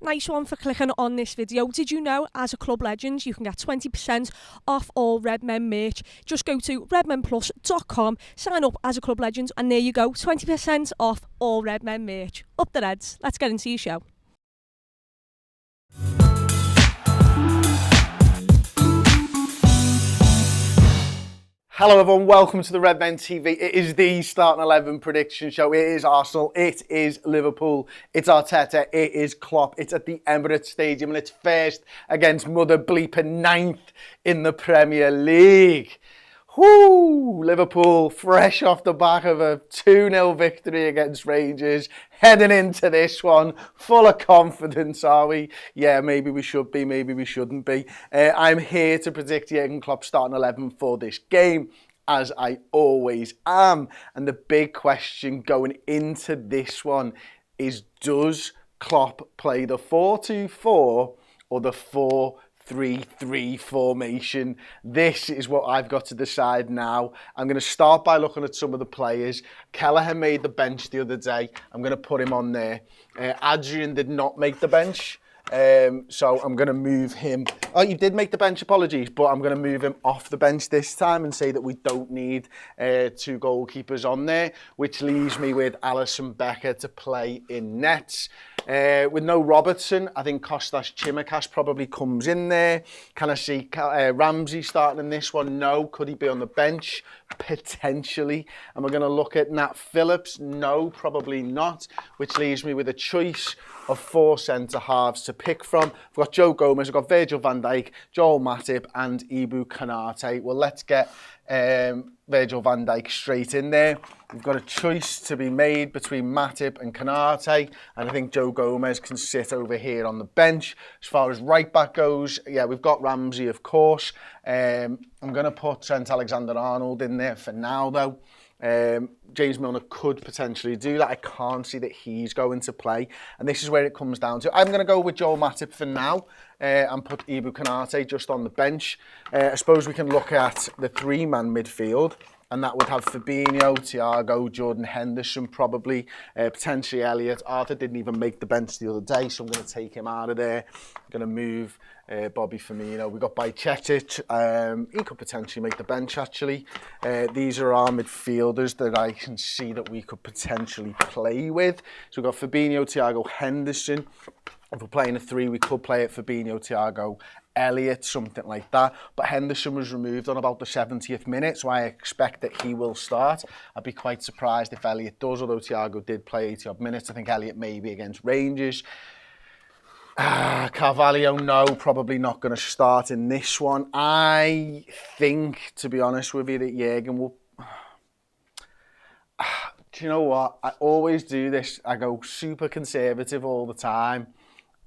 Nice one for clicking on this video. Did you know, as a club legend, you can get 20% off all Redmen merch? Just go to redmenplus.com, sign up as a club legend, and there you go, 20% off all Redmen merch. Up the Reds. Let's get into your show. Hello everyone, welcome to the Redmen TV. It is the Starting 11 prediction show. It is Arsenal, it is Liverpool, it's Arteta, it is Klopp. It's at the Emirates Stadium and it's first against Mother Bleeper ninth in the Premier League. Whoo! Liverpool fresh off the back of a 2-0 victory against Rangers, heading into this one full of confidence, are we? Yeah, maybe we should be, maybe we shouldn't be. I'm here to predict Jurgen Klopp's starting 11 for this game, as I always am. And the big question going into this one is, does Klopp play the 4-2-4 or the 4-3-3 formation? This is what I've got to decide now. I'm going to start by looking at some of the players. Kelleher made the bench the other day. I'm going to put him on there. Adrian did not make the bench. So I'm going to move him. Oh, you did make the bench, apologies, but I'm going to move him off the bench this time and say that we don't need two goalkeepers on there, which leaves me with Alisson Becker to play in nets. With no Robertson, I think Kostas Tsimikas probably comes in there. Can I see Ramsey starting in this one? No. Could he be on the bench? Potentially. Am I going to look at Nat Phillips? No, probably not. Which leaves me with a choice of 4 centre-halves to pick from. I've got Joe Gomez, I've got Virgil van Dijk, Joel Matip and Ibu Konate. Well, let's get Virgil van Dijk straight in there. We've got a choice to be made between Matip and Konate, and I think Joe Gomez can sit over here on the bench. As far as right back goes, yeah, we've got Ramsey, of course. I'm going to put Trent Alexander-Arnold in there for now, though. James Milner could potentially do that. I can't see that he's going to play, and this is where it comes down to. I'm going to go with Joel Matip for now and put Ibu Konate just on the bench. I suppose we can look at the 3-man midfield, and that would have Fabinho, Thiago, Jordan Henderson probably, potentially Elliott. Arthur didn't even make the bench the other day, so I'm going to take him out of there. I'm going to move Bobby Firmino. We've got Bajcetic. He could potentially make the bench, actually. These are our midfielders that I can see that we could potentially play with. So we've got Fabinho, Thiago, Henderson. If we're playing a 3, we could play it Fabinho, Thiago, Elliott, something like that. But Henderson was removed on about the 70th minute, so I expect that he will start. I'd be quite surprised if Elliott does, although Thiago did play 80-odd minutes. I think Elliott may be against Rangers. Carvalho, no, probably not going to start in this one. I think, to be honest with you, that Jurgen will... Do you know what? I always do this. I go super conservative all the time.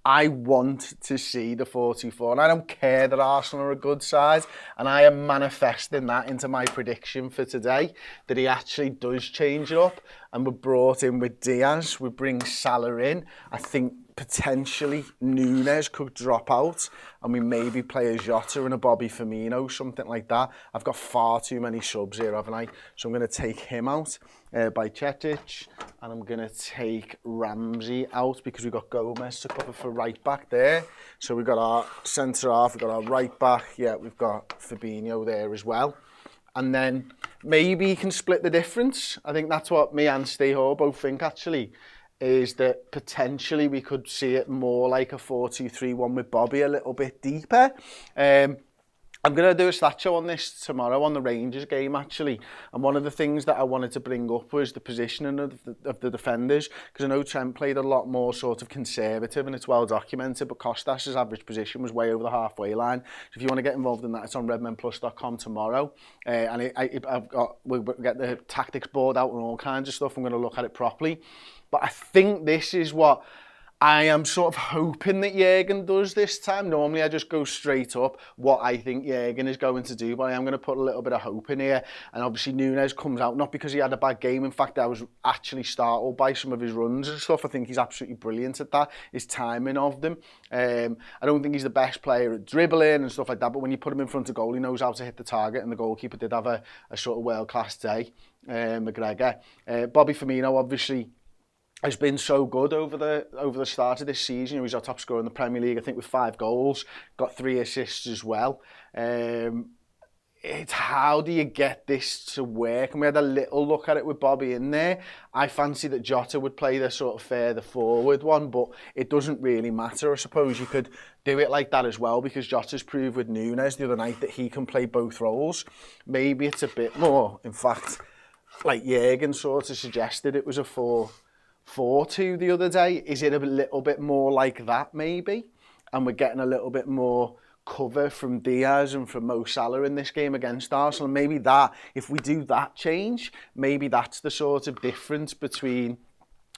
I want to see the 4-2-4, and I don't care that Arsenal are a good side, and I am manifesting that into my prediction for today, that he actually does change it up, and we're brought in with Diaz, we bring Salah in. I think potentially Nunes could drop out, and we maybe play a Jota and a Bobby Firmino, something like that. I've got far too many subs here, haven't I? So I'm going to take him out by Bajcetic, and I'm going to take Ramsey out because we've got Gomez to cover for right back there. So we've got our centre half, we've got our right back, yeah, we've got Fabinho there as well. And then maybe he can split the difference. I think that's what me and Steve Hall both think, actually, is that potentially we could see it more like a 4-2-3-1 with Bobby a little bit deeper. I'm going to do a stat show on this tomorrow on the Rangers game, actually. And one of the things that I wanted to bring up was the positioning of the defenders, because I know Trent played a lot more sort of conservative, and it's well documented, but Kostas' average position was way over the halfway line. So if you want to get involved in that, it's on redmenplus.com tomorrow. We'll get the tactics board out and all kinds of stuff. I'm going to look at it properly. But I think this is what I am sort of hoping that Jurgen does this time. Normally I just go straight up what I think Jurgen is going to do, but I am going to put a little bit of hope in here. And obviously Nunes comes out, not because he had a bad game. In fact, I was actually startled by some of his runs and stuff. I think he's absolutely brilliant at that, his timing of them. I don't think he's the best player at dribbling and stuff like that, but when you put him in front of goal, he knows how to hit the target, and the goalkeeper did have a sort of world-class day, McGregor. Bobby Firmino, obviously, has been so good over the start of this season. He was our top scorer in the Premier League, I think, with 5 goals, got 3 assists as well. It's how do you get this to work? And we had a little look at it with Bobby in there. I fancy that Jota would play the sort of further forward one, but it doesn't really matter. I suppose you could do it like that as well, because Jota's proved with Nunes the other night that he can play both roles. Maybe it's a bit more, in fact, like Jürgen sort of suggested it was a 4-4-2 the other day. Is it a little bit more like that maybe? And we're getting a little bit more cover from Diaz and from Mo Salah in this game against Arsenal. And maybe that, if we do that change, maybe that's the sort of difference between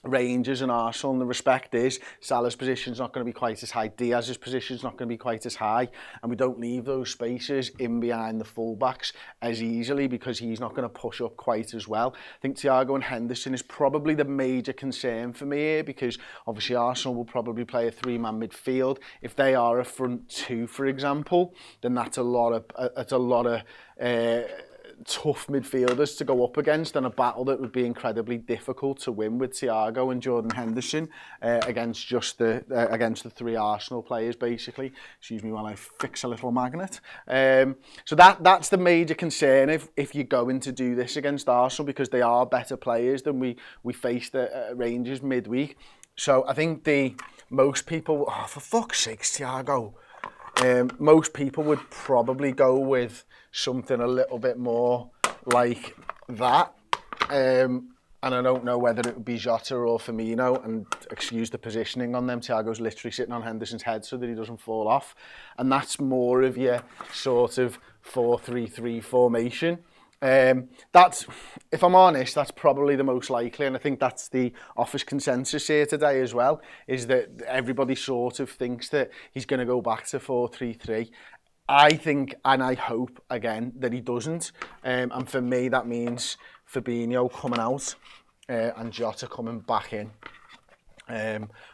Rangers and Arsenal, and the respect is Salah's position's not going to be quite as high, Diaz's position's not going to be quite as high, and we don't leave those spaces in behind the fullbacks as easily because he's not going to push up quite as well. I think Thiago and Henderson is probably the major concern for me here, because obviously Arsenal will probably play a 3-man midfield. If they are a front 2, for example, then that's a lot of tough midfielders to go up against, and a battle that would be incredibly difficult to win with Thiago and Jordan Henderson against the 3 Arsenal players, basically. Excuse me while I fix a little magnet. So that's the major concern if you're going to do this against Arsenal, because they are better players than we faced at Rangers midweek. So I think most people, oh, for fuck's sake, Thiago. Most people would probably go with something a little bit more like that. And I don't know whether it would be Jota or Firmino, and excuse the positioning on them. Thiago's literally sitting on Henderson's head so that he doesn't fall off. And that's more of your sort of 4-3-3 formation. That's, if I'm honest, that's probably the most likely, and I think that's the office consensus here today as well, is that everybody sort of thinks that he's going to go back to 4-3-3. I think, and I hope, again, that he doesn't, and for me that means Fabinho coming out and Jota coming back in.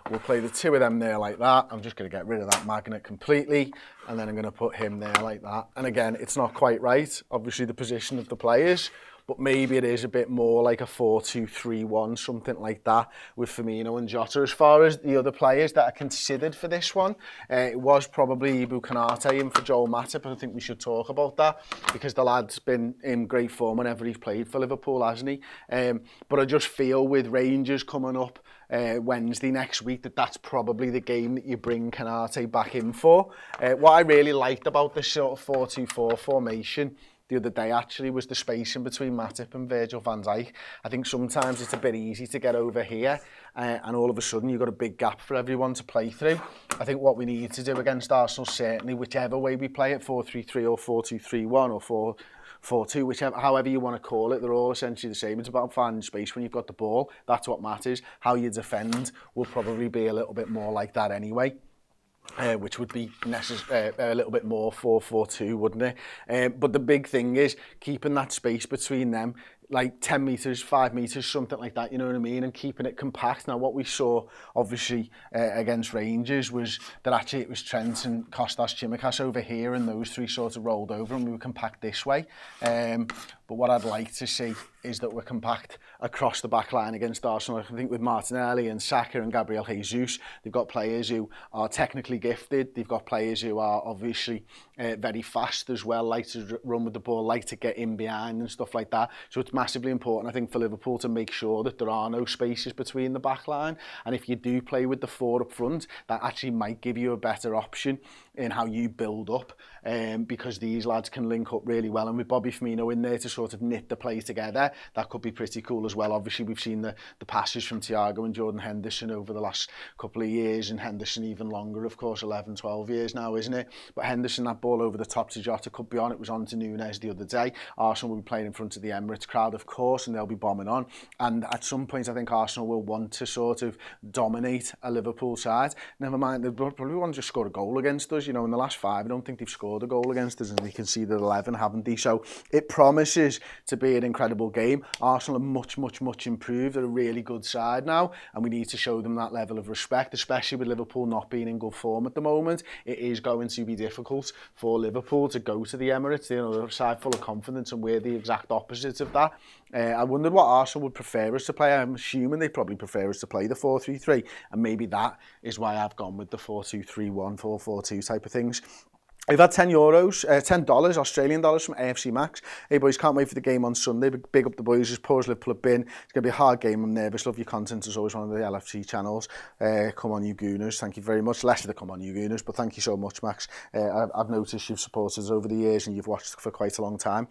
We'll play the 2 of them there like that. I'm just going to get rid of that magnet completely, and then I'm going to put him there like that. And again, it's not quite right, obviously, the position of the players, but maybe it is a bit more like a 4-2-3-1, something like that, with Firmino and Jota. As far as the other players that are considered for this one, it was probably Ibu Konate in for Joel Matip, but I think we should talk about that, because the lad's been in great form whenever he's played for Liverpool, hasn't he? But I just feel with Rangers coming up Wednesday next week, that's probably the game that you bring Konate back in for. What I really liked about this sort of 4-2-4 formation the other day actually was the spacing between Matip and Virgil van Dijk. I think sometimes it's a bit easy to get over here and all of a sudden you've got a big gap for everyone to play through. I think what we need to do against Arsenal, certainly, whichever way we play it, 4-3-3 or 4-2-3-1 or 4-4-2, whichever, however you want to call it, they're all essentially the same. It's about finding space when you've got the ball. That's what matters. How you defend will probably be a little bit more like that anyway. Which would be a little bit more 4-4-2, wouldn't it? But the big thing is keeping that space between them, like 10 metres, 5 metres, something like that, you know what I mean? And keeping it compact. Now, what we saw, obviously, against Rangers was that actually it was Trent and Kostas Tsimikas over here, and those 3 sort of rolled over and we were compact this way. But what I'd like to see is that we're compact across the back line against Arsenal. I think with Martinelli and Saka and Gabriel Jesus, they've got players who are technically gifted. They've got players who are obviously very fast as well, like to run with the ball, like to get in behind and stuff like that. So it's massively important, I think, for Liverpool to make sure that there are no spaces between the back line. And if you do play with the 4 up front, that actually might give you a better option in how you build up, because these lads can link up really well. And with Bobby Firmino in there to sort of knit the play together, that could be pretty cool as well. Obviously, we've seen the passes from Thiago and Jordan Henderson over the last couple of years, and Henderson even longer, of course, 11, 12 years now, isn't it? But Henderson, that ball over the top to Jota could be on. It was on to Nunes the other day. Arsenal will be playing in front of the Emirates crowd, of course, and they'll be bombing on. And at some point, I think Arsenal will want to sort of dominate a Liverpool side. Never mind, they'll probably want to just score a goal against us. You know, in the last 5, I don't think they've scored a goal against us, and they conceded 11, haven't they? So it promises promises to be an incredible game. Arsenal are much improved. They're a really good side now, and we need to show them that level of respect, especially with Liverpool not being in good form at the moment. It is going to be difficult for Liverpool to go to the Emirates. You know, they're a side full of confidence, and we're the exact opposite of that. I wondered what Arsenal would prefer us to play. I'm assuming they probably prefer us to play the 4-3-3, and maybe that is why I've gone with the 4-2-3-1, 4-4-2 type of things. We've had $10, Australian dollars from AFC Max. Hey boys, can't wait for the game on Sunday. Big up the boys, just pause Liverpool have been. It's going to be a hard game, I'm nervous. Love your content as always, one of the LFC channels. Come on you Gooners, thank you very much. Less of the come on you Gooners, but thank you so much, Max. I've noticed you've supported us over the years and you've watched for quite a long time.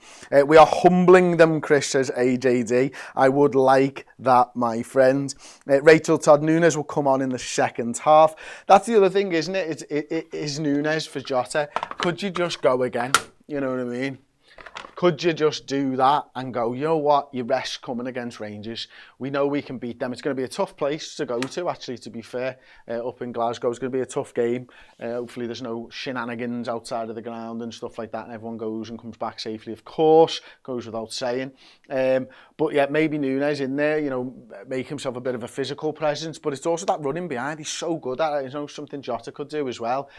We are humbling them, Chris says AJD. I would like that, my friend. Rachel Todd, Nunes will come on in the second half. That's the other thing, isn't it? It is Nunes for Jota. Could you just go again? You know what I mean? Could you just do that and go, you know what, your rest's coming against Rangers. We know we can beat them. It's going to be a tough place to go to, actually, to be fair. Up in Glasgow, it's going to be a tough game. Hopefully there's no shenanigans outside of the ground and stuff like that, and everyone goes and comes back safely, of course, goes without saying. But yeah, maybe Nunes in there, you know, make himself a bit of a physical presence, but it's also that running behind. He's so good at it. You know, something Jota could do as well.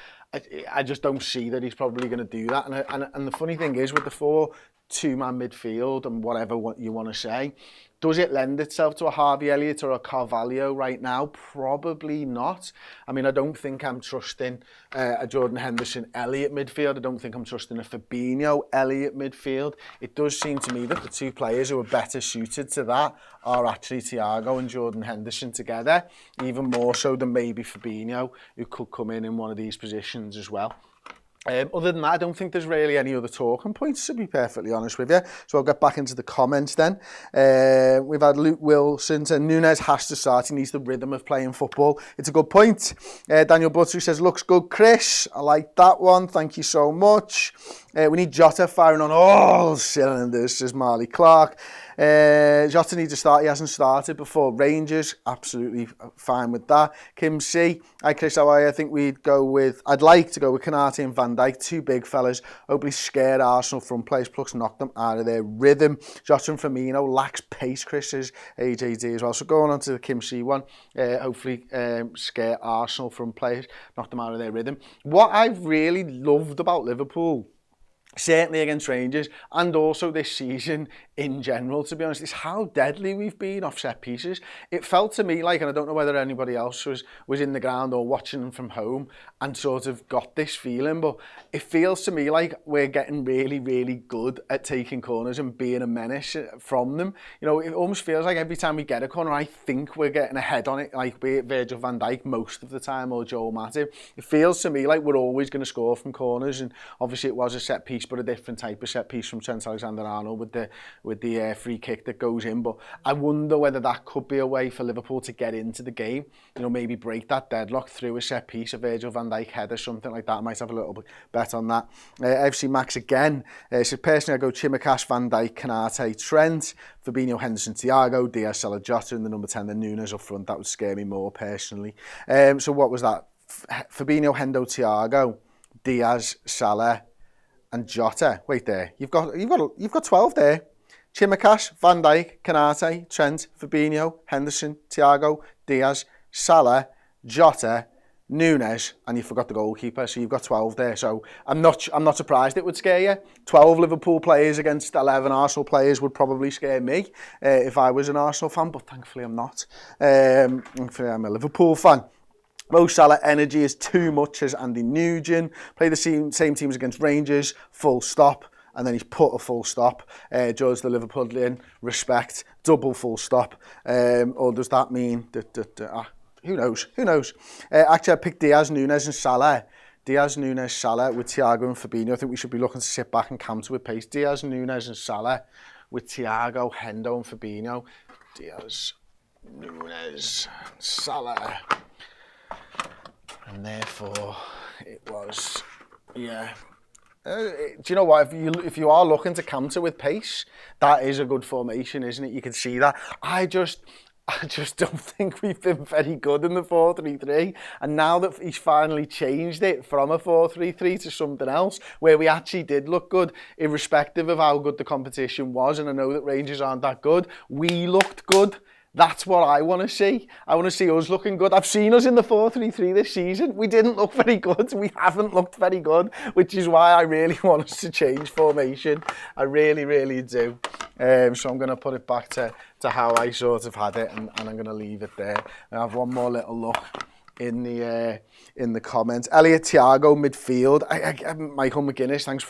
I just don't see that he's probably going to do that. And the funny thing is, with the 4-2-man midfield and whatever you want to say, does it lend itself to a Harvey Elliott or a Carvalho right now? Probably not. I mean, I don't think I'm trusting a Jordan Henderson Elliott midfield. I don't think I'm trusting a Fabinho Elliott midfield. It does seem to me that the two players who are better suited to that are actually Thiago and Jordan Henderson together, even more so than maybe Fabinho, who could come in one of these positions as well. Other than that, I don't think there's really any other talking points, to be perfectly honest with you. So I'll get back into the comments then. We've had Luke Wilson saying Nunes has to start. He needs the rhythm of playing football. It's a good point. Daniel Butcher says, looks good, Chris. I like that one. Thank you so much. We need Jota firing on all cylinders, says Marley Clark. Jota needs to start. He hasn't started before. Rangers, absolutely fine with that. Kim C. Hi Chris, how are you? I think I'd like to go with Konate and Van Dijk, two big fellas. Hopefully scare Arsenal front players, plus knock them out of their rhythm. Jota and Firmino lacks pace, Chris says AJD as well. So going on to the Kim C one, hopefully scare Arsenal front players, knock them out of their rhythm. What I've really loved about Liverpool, certainly against Rangers, and also this season in general, to be honest, is how deadly we've been off set pieces. It felt to me like, and I don't know whether anybody else was in the ground or watching them from home and sort of got this feeling, but it feels to me like we're getting really good at taking corners and being a menace from them. You know, it almost feels like every time we get a corner, I think we're getting a head on it, like be it Virgil van Dijk most of the time or Joel Matip. It feels to me like we're always going to score from corners, and obviously it was a set piece, but a different type of set piece from Trent Alexander-Arnold with the free kick that goes in. But I wonder whether that could be a way for Liverpool to get into the game. You know, maybe break that deadlock through a set piece, a Virgil van Dijk header, something like that. I might have a little bit bet on that. FC Max again. So personally, I go Chimikas, Van Dijk, Konate, Trent, Fabinho, Henderson, Thiago, Diaz, Salah, Jota, and the number 10, the Nunes up front. That would scare me more personally. So what was that? Fabinho, Hendo, Thiago, Diaz, Salah, and Jota. Wait there. You've got 12 there. Chimikas, Van Dijk, Konate, Trent, Fabinho, Henderson, Thiago, Diaz, Salah, Jota, Nunes, and you forgot the goalkeeper, so you've got 12 there. So I'm not surprised it would scare you. 12 Liverpool players against 11 Arsenal players would probably scare me if I was an Arsenal fan, but thankfully I'm not. Thankfully I'm a Liverpool fan. Mo Salah energy is too much, as Andy Nugent. Play the same teams against Rangers, full stop. And then he's put a full stop. George the Liverpoolian, respect, double full stop. Or does that mean that who knows? Actually, I picked Diaz, Nunes and Salah. Diaz, Nunes, Salah with Thiago and Fabinho. I think we should be looking to sit back and counter with pace. Diaz, Nunes and Salah with Thiago, Hendo and Fabinho. Diaz, Nunes, Salah. And therefore, it was, yeah. Do you know what? If you are looking to counter with pace, that is a good formation, isn't it? You can see that. I just don't think we've been very good in the 4-3-3. And now that he's finally changed it from a 4-3-3 to something else, where we actually did look good, irrespective of how good the competition was, and I know that Rangers aren't that good, we looked good. That's what I want to see. I want to see us looking good. I've seen us in the 4-3-3 this season. We didn't look very good. We haven't looked very good, which is why I really want us to change formation. I really, really do. So I'm going to put it back to how I sort of had it, and I'm going to leave it there. I have one more little look in the comments. Elliot Thiago midfield. Michael McGuinness, thanks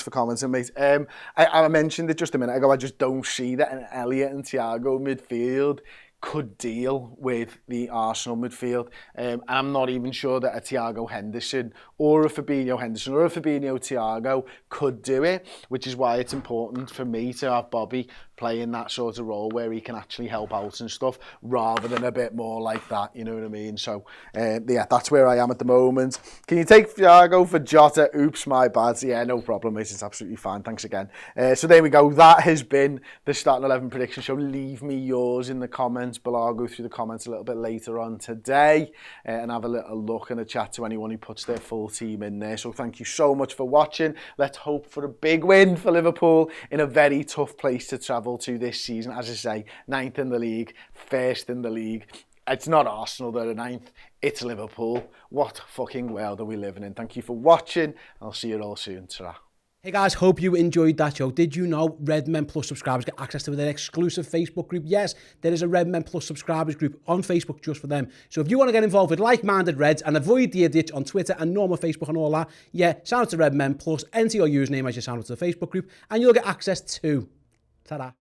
for commenting, mate. I mentioned it just a minute ago. I just don't see that an Elliot and Thiago midfield could deal with the Arsenal midfield. And I'm not even sure that a Thiago Henderson or a Fabinho Henderson or a Fabinho Thiago could do it, which is why it's important for me to have Bobby playing that sort of role where he can actually help out and stuff, rather than a bit more like that, you know what I mean? So, yeah, that's where I am at the moment. Can you take Thiago for Jota? Oops, my bad. Yeah, no problem, mate. It's absolutely fine. Thanks again. So there we go. That has been the Starting 11 prediction show. Leave me yours in the comments below. I'll go through the comments a little bit later on today and have a little look and a chat to anyone who puts their full team in there. So thank you so much for watching. Let's hope for a big win for Liverpool in a very tough place to travel to this season. As I say, 9th in the league, 1st in the league. It's not Arsenal that are 9th, it's Liverpool. What fucking world are we living in? Thank you for watching. I'll see you all soon. Ta-ra. Hey guys, hope you enjoyed that show. Did you know Redmen Plus subscribers get access to their exclusive Facebook group? Yes, there is a Redmen Plus subscribers group on Facebook just for them. So if you want to get involved with like-minded Reds and avoid the idiots on Twitter and normal Facebook and all that, yeah, sign up to Redmen Plus, enter your username as you sign up to the Facebook group, and you'll get access to. Ta-da.